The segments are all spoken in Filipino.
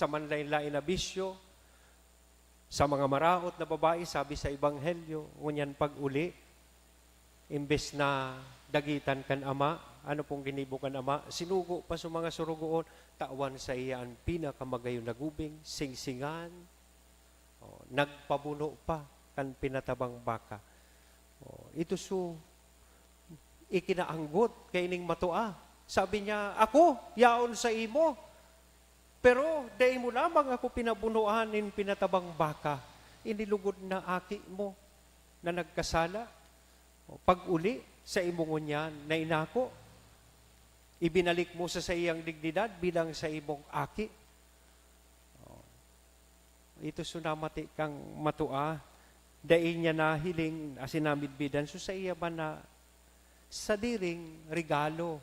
sa manlain-lain na bisyo, sa mga maraot na babae, sabi sa Ebanghelyo, ngunyan pag-uli, imbes na dagitan kan ama, ano pong ginibo kan ama, sinugo pa sa mga surugoon, tawan sa iya ang pinakamagayon na gubing, singsingan, nagpabuno pa kan pinatabang baka. Ito so, ikinaanggot kay ning matua. Sabi niya, ako, yaon sa imo. Pero, dahil mo lamang ako pinabunuan in pinatabang baka, inilugod na aki mo na nagkasala. Pag-uli sa imong yan na inako, ibinalik mo sa iyang dignidad bilang sa imong aki. Ito sunamati kang matua, dahil niya na hiling asinamidbidan, so sa iya man na sa diring regalo.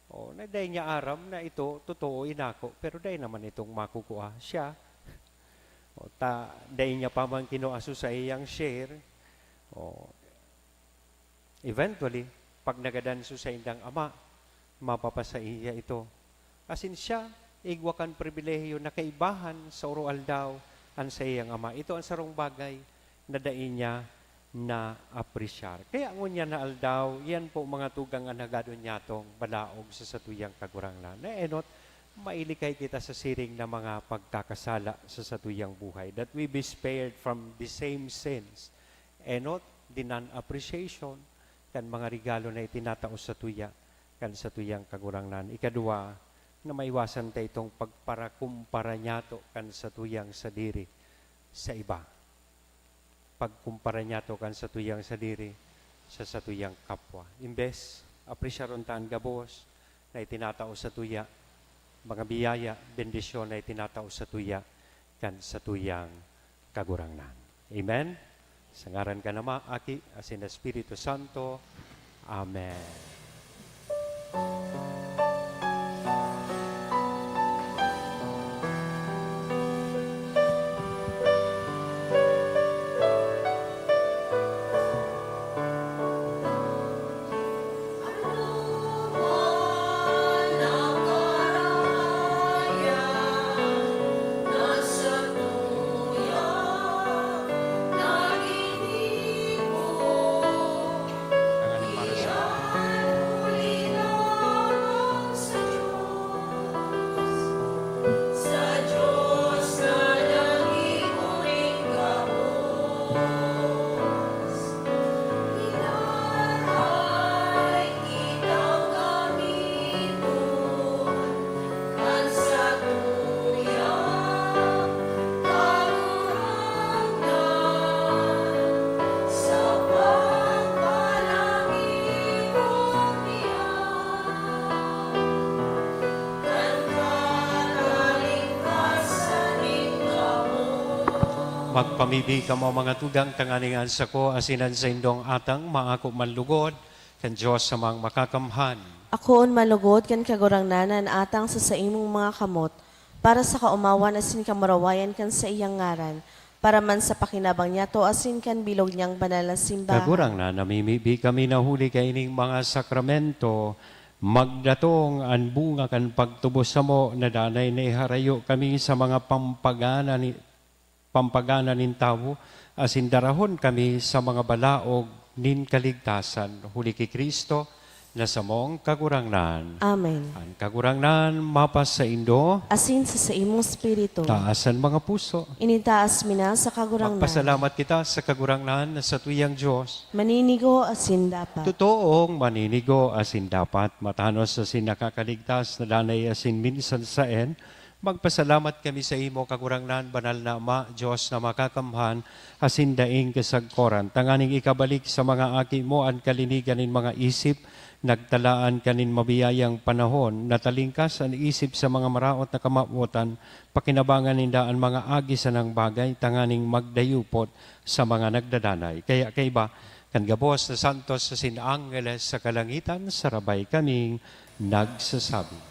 Na dahil niya aram na ito, totoo inako, pero dahil naman itong makukuha siya. Dahil niya pa man kinuaso sa iyang share, eventually, pag nagadanso sa indang ama, mapapasa iya ito. Asin siya, igwakan pribilehiyo na kaibahan sa urual daw ang sa iyang ama. Ito ang sarong bagay na dahil niya na apresyar. Kaya ngunya na aldaw, yan po mga tugang anagado niya tong balaog sa satuyang kagurangnan. Na enot, mailikay kita sa siring na mga pagkakasala sa satuyang buhay. That we be spared from the same sins. Enot, the non-appreciation, kan mga regalo na itinataos sa tuya, kan sa tuyang kagurangnan. Ikadua, na maiwasan tayo itong pagparakumpara nyato kan sa tuyang sadiri sa iba. Pagkumpara nyato kan sa tuyang sadiri sa tuyang kapwa. Imbes, aprisyaron taan gabos na itinataos sa tuya, mga biyaya, bendisyon na itinataos sa tuya kan sa tuyang kagurangnan. Amen? Sa ngaran ka nama, Aki, asin na Espiritu Santo. Amen. Magpamibi ka mo mga tugang tanganingan sa ko, asinan sa indong atang, maako manlugod, kan Diyos sa mga makakamhan. Akoon malugod kan kagurangnanan atang sa imong mga kamot, para sa kaumawan asin kamarawayan kan sa iyang ngaran, para man sa pakinabang niya to asin kan bilog niyang banal na simbahan. Kagurang na namimibi kami nahuli kaining mga sakramento, magdatong ang bunga kan pagtubos sa mo, na danay na iharayo kami sa mga pampagana nin tao, asin darahon kami sa mga balaog nin kaligtasan. Huli ki Kristo, na sa mong kagurangnan. Amen. Ang kagurangnan, mapas sa indo, Asin sa imong spirito, taasan mga puso. initaas mina sa kagurangnan. Magpasalamat kita sa kagurangnan na sa tuyang Diyos. Maninigo asin dapat. Totoong maninigo asin dapat, matanos asin nakakaligtas, na danay asin minsan saen. Magpasalamat kami sa imo, kagurangnan, banal na Ama, Diyos na makakamhan, asin daing kasagkoran. Tanganing ikabalik sa mga aki mo ang kalinigan ng mga isip, nagtalaan kanin mabiyayang panahon, natalingkas ang isip sa mga maraot na kamabutan, pakinabangan nindaan mga agis ng bagay, tanganing magdayupot sa mga nagdadanay. Kaya kaiba, kan gabos na santos sa sinangeles sa kalangitan, sarabay kaming nagsasabi.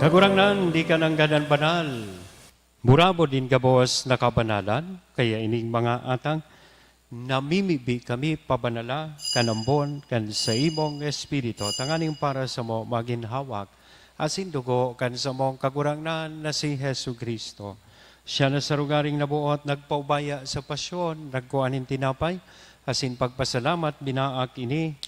Kagurangnan, di ka nang ganan banal. Murabo din ka boss nakabanalan, kaya ining mga atang, namimibi kami pabanala, kanambon, kan sa imong espiritu, tanganing para sa mo maginhawak, asin dugo kan sa mong kagurangnan na si Hesu Kristo. Siya na sa rugaring nabuot, nagpaubaya sa pasyon, nagkuanin tinapay, asin pagpasalamat, binaak ini,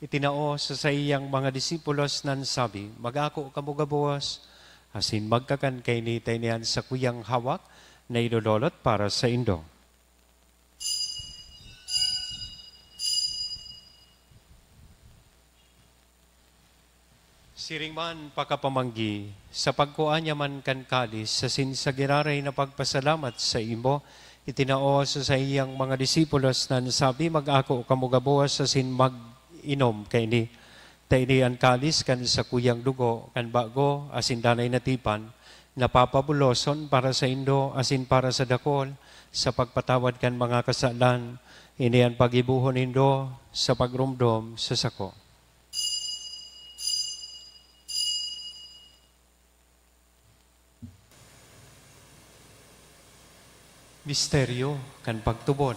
itinao sa iyang mga disipulos nan sabi, magako kamugabuwas, asin magkakan kay ni niyan sa kuyang hawak na idodolot para sa indo. Siring man pakapamanggi, sa pagkuan niya man kan kalis, sa sinsagiraray na pagpasalamat sa imo, itinao sa iyang mga disipulos na sabi, mag-ako kamugabuwas sa sin mag-inom kay ni. Taini ang kalis kan sa kuyang dugo, kan bago, asin danay natipan, napapabuloson para sa indo, asin para sa dakol, sa pagpatawad kan mga kasalan, ini ang pagibuhon indo, sa pagrumdom sa sako. Misteryo kan pagtubod.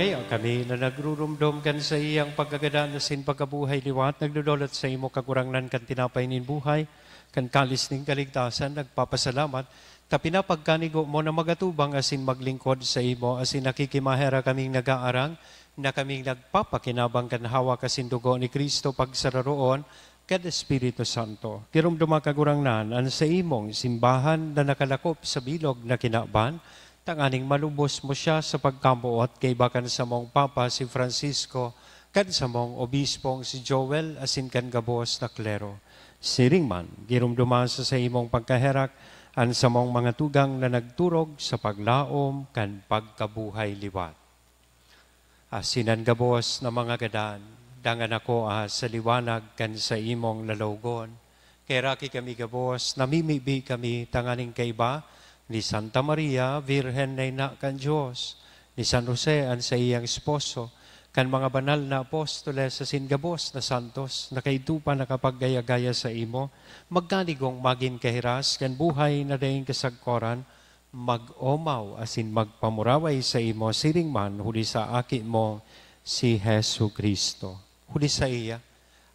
Kaya kami na nagrurumdom kan sa iyang pagkagada na sin pagkabuhay liwat, nagdudolot sa imo kagurangnan kan tinapay nin buhay, kan kalis ning kaligtasan, nagpapasalamat, tapinapagkanigo mo na magatubang asin maglingkod sa imo, asin nakikimahera kaming nagaarang, na kaming nagpapakinabang kan hawak asin dugo ni Kristo pagsararoon, kad Espiritu Santo. Kirumduma kagurangnan, an sa imong simbahan na nakalakop sa bilog na kinaban, tanganing malubos mo siya sa pagkamuot kay bakan sa mong Papa si Francisco, kan sa mong Obispong si Joel, asin kan gabos na klero. Siring man, girumdumasa sa imong pagkaherak, an sa mong mga tugang na nagturog sa paglaom, kan pagkabuhay liwat. Asinan gabos na mga gadan, dangan ako sa liwanag kan sa imong lalawgon. Kay raki kami gabos, namimibi kami tanganing kaiba, ni Santa Maria, Virhen na ina kan Diyos, ni San Jose ang sa iyang esposo, kan mga banal na apostoles sa singabos na santos, na kaitupa nakapaggaya-gaya sa imo, magkanigong maging kahiras, kan buhay na daing kasagkoran, mag-omaw asin magpamuraway sa imo, siring man, huli sa aki mo, si Hesu Kristo. Huli sa iya,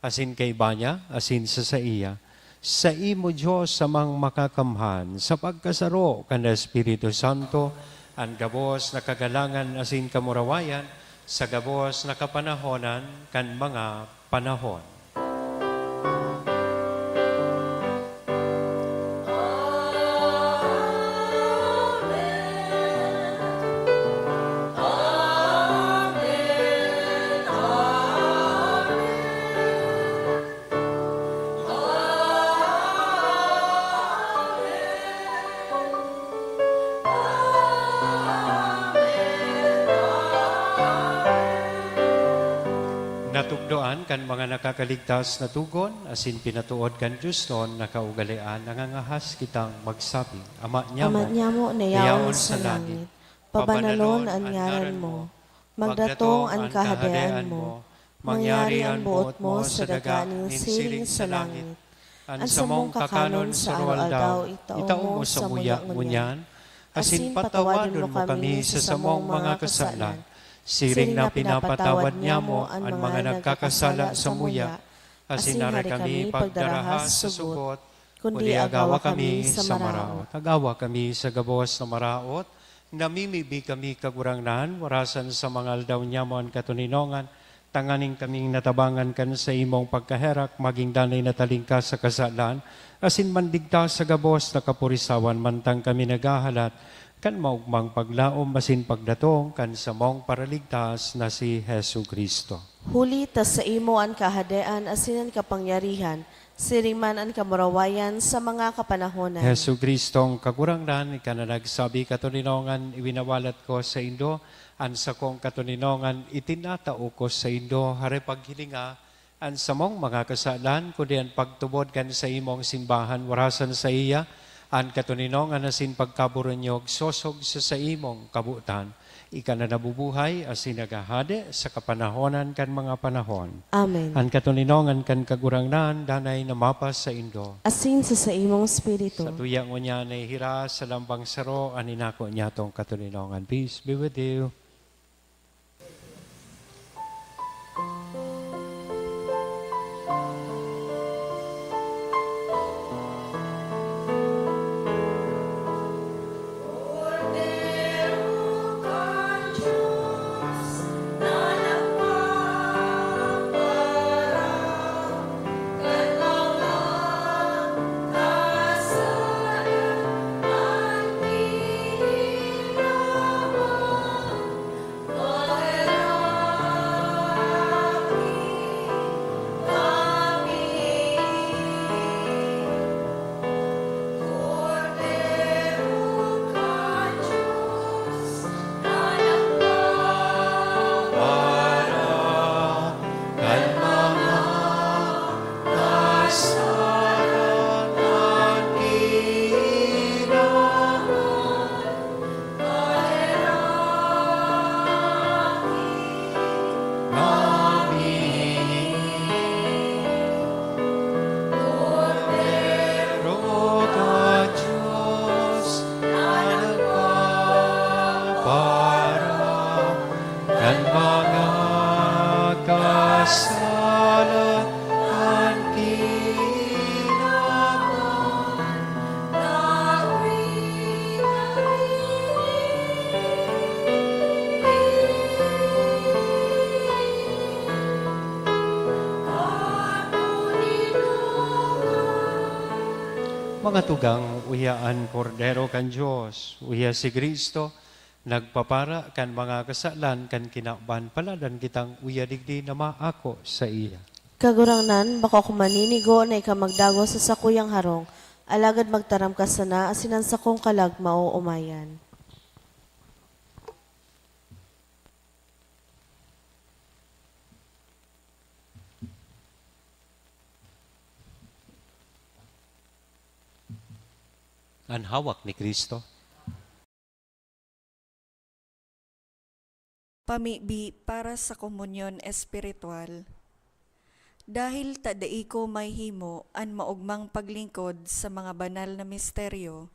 asin kay banya, asin sa iya, sa imo Diyos samang makakamhan, sa pagkasaro kan Espiritu Santo, ang gabos na kagalangan asin kamurawayan, sa gabos na kapanahonan kan mga panahon. Natugdoan kan mga nakakaligtas na tugon, asin pinatuod kan Diyos noon, nakaugalian, nangangahas kitang magsabi, Ama niya mo, nayaon sa langit, pabanalon ang ngaran mo, magdatong ang kahadayaan mo, mangyari ang buot mo sa daganing siring sa langit. Ang samong kakanon sa araw-aldaw, itao mo sa muyak-munyan, asin patawadon mo kami sa samong mga kasalan, siring na pinapatawad niya mo ang mga nagkakasala sa muya, asin nari kami pagdarahas sa sugot, kundi agawa kami sa maraot. Agawa kami sa gabos na maraot, namimibi kami kagurangnan, warasan sa mga aldaw niya mo ang katuninongan, tanganing kaming natabangan kan sa imong pagkaherak, maging danay natalingka sa kasalan, asin mandigta sa gabos na kapurisawan, mantang kami nagahalat, kan maugmang paglaom masin pagdatong kan samong paraligtas na si Hesu Kristo. Huli ta sa imo ang kahadaan asinan kapangyarihan siriman ang kamurawayan sa mga kapanahonan. Hesu Kristong kagurangnan, ika na nagsabi katuninongan, iwinawalat ko sa Indo, an sa kong katuninongan, itinatao ko sa Indo, hari paghilinga, an sa mong mga kasalan, kundi an pagtubod kan sa imong simbahan, warasan sa iya, an katuninongan asin pagkaburonyog, sosog sa imong kabutan. Ika na nabubuhay, asin nagahade sa kapanahonan kan mga panahon. Amen. An katuninongan kan kagurangnan, danay namapas sa Indo. Asin sa imong espiritu. Sa tuyang mo niya na hira sa lambang saro, aninako niya tong katuninongan. Peace be with you. Mga tugang uyaan kordero kan Diyos, uya si Kristo, nagpapara kan mga kasalan kan kinakban paladan kitang uya digdi na maako sa iya. Kagurangnan, baka kumaninigo na ikamagdago sa sakuyang harong, alagad magtaram ka sana, asinan sa kong kalag mauumayan. Ang hawak ni Kristo. Pamibi para sa komunyon espiritual. Dahil tadai ko may himo an maugmang paglingkod sa mga banal na misteryo,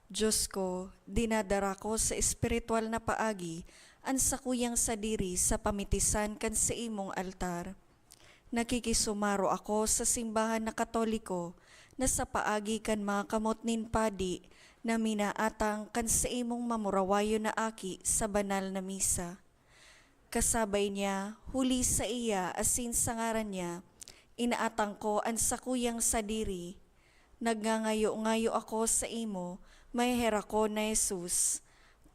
Diyos ko, dinadara ko sa espiritual na paagi an sakuyang sadiri sa pamitisan kan sa imong altar. Nakikisumaro ako sa simbahan na Katoliko na sa paagi kan mga kamot nin padi na minaatang kan sa imong mamurawayo na aki sa banal na misa. Kasabay niya, huli sa iya asin sa ngaran niya, inaatang ko ang sakuyang sadiri. Nagngangayo-ngayo ako sa imo, may hera ko na Jesus.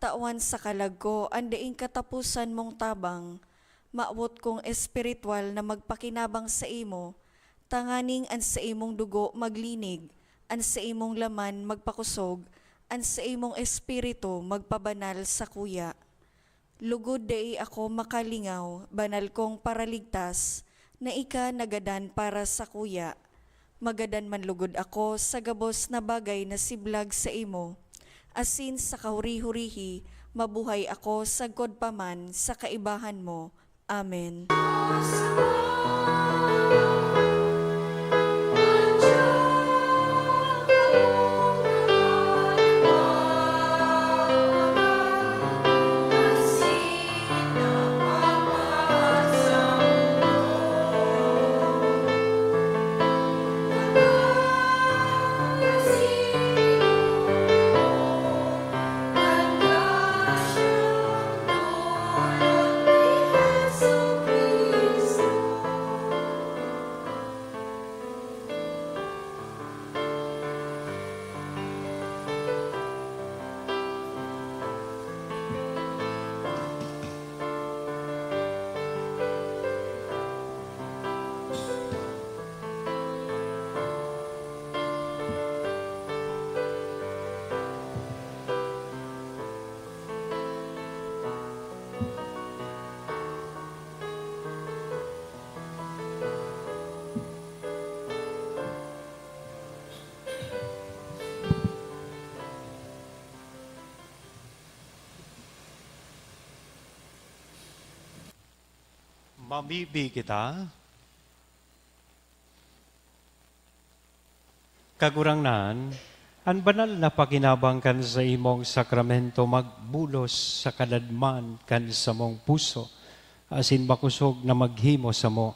Tawan sa kalag ko, andaing katapusan mong tabang, maawot kong espiritual na magpakinabang sa imo, tanganing an sa imong dugo maglinig, an sa imong laman magpakusog, an sa imong espiritu magpabanal sa kuya. Lugod dai ako makalingaw, banal kong paraligtas, na ika nagadan para sa kuya. Magadan man lugod ako sa gabos na bagay na siblag sa imo. Asin sa kahuri-hurihi, mabuhay ako sa godpaman sa kaibahan mo. Amen. Mamibi kita. Kagurangnan, ang banal na pakinabang kan sa imong sakramento magbulos sa kaladman kan sa mong puso, asin makusog na maghimo sa mo,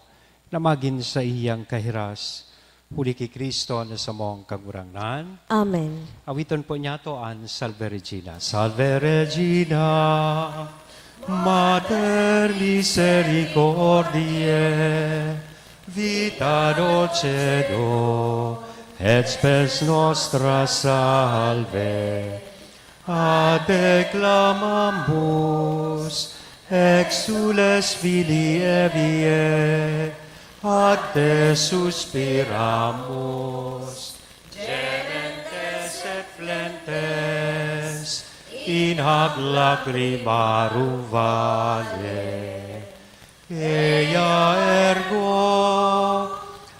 na magin sa iyang kahiras. Huli kay Kristo na sa mong kagurangnan. Amen. Awiton po niya to ang Salve Regina. Salve Regina, Mater misericordiae, vita dulcedo, et spes nostra salve. Ade clamambus, exules filii Evae, ad te suspiramus. Gementes et flentes, in hac lacrimarum vale. Ea ergo,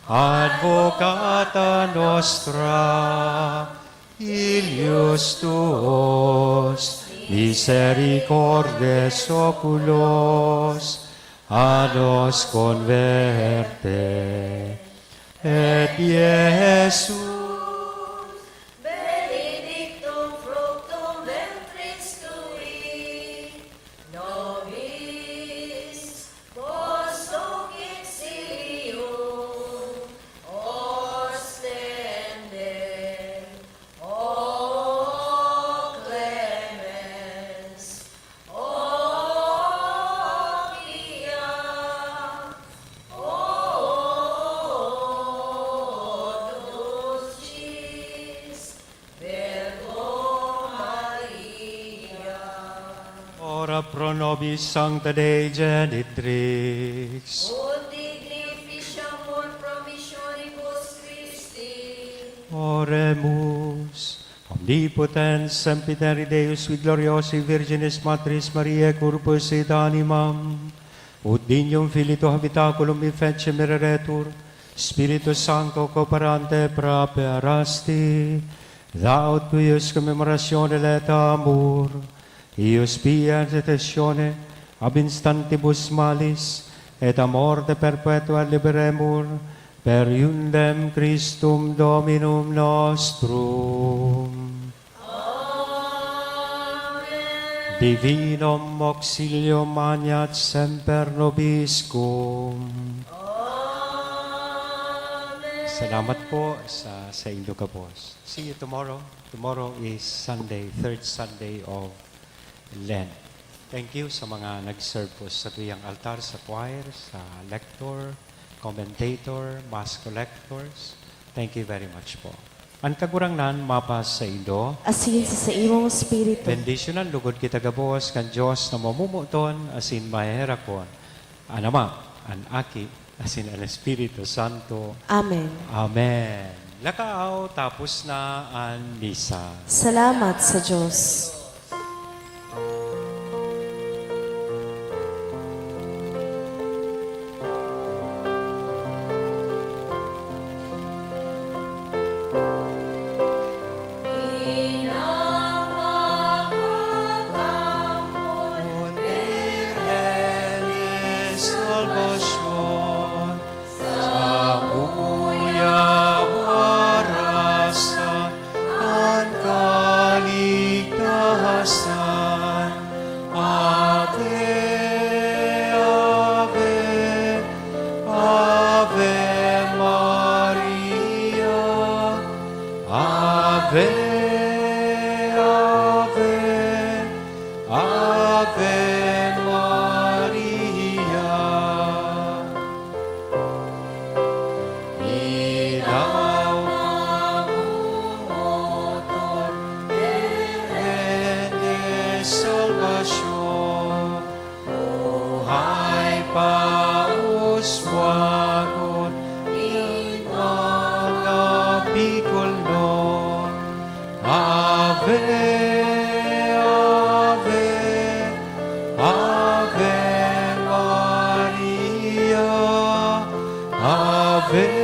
advocata nostra, ilius tuos, misericordes oculos, a nos converte. Et Iesus, benedictum fructum ventris tui, nobis post hoc exilium ostende, o clemens, o pia, ora pro nobis Sancta Dei Genitrix. ut dignificiamur promissionibus Christi. Oremus. Omnipotens sempiteri Deus, qui gloriosi Virginis Matris Mariae corpus et animam, ut dignum filito habitaculum mi fece mireretur, Spiritus Sancto cooperante praeparasti, laud cuius commemoratione letamur, ius pia intercessione ab instantibus malis, et a morte perpetua liberemur, per iundem Christum Dominum nostrum. Divinum auxilium magnat semper nobiscum. Salamat po sa inyong kabos. See you tomorrow. Tomorrow is Sunday, third Sunday of Lent. Thank you sa mga nag-serve po sa tuyang altar, sa choir, sa lector, commentator, mass collectors. Thank you very much po. Ang kagurangnan, mapas sa indo. Asin sa imong spiritu. Bendisyonan, lugod kita gabos, kan Diyos na mamumuton, asin maherakon. Anama, an aki, asin ang Espiritu Santo. Amen. Amen. Lakaaw, tapos na ang misa. Salamat sa Diyos. Salvasyon sa uyang orasan ang kaligtasan. Ave, Ave, Ave Maria, Ave, Ave, Ave Maria. Ilaw ang motor, de salvasyon, buhay pauswagon, in mga bikol nun. Ave, Ave, Ave Maria, Ave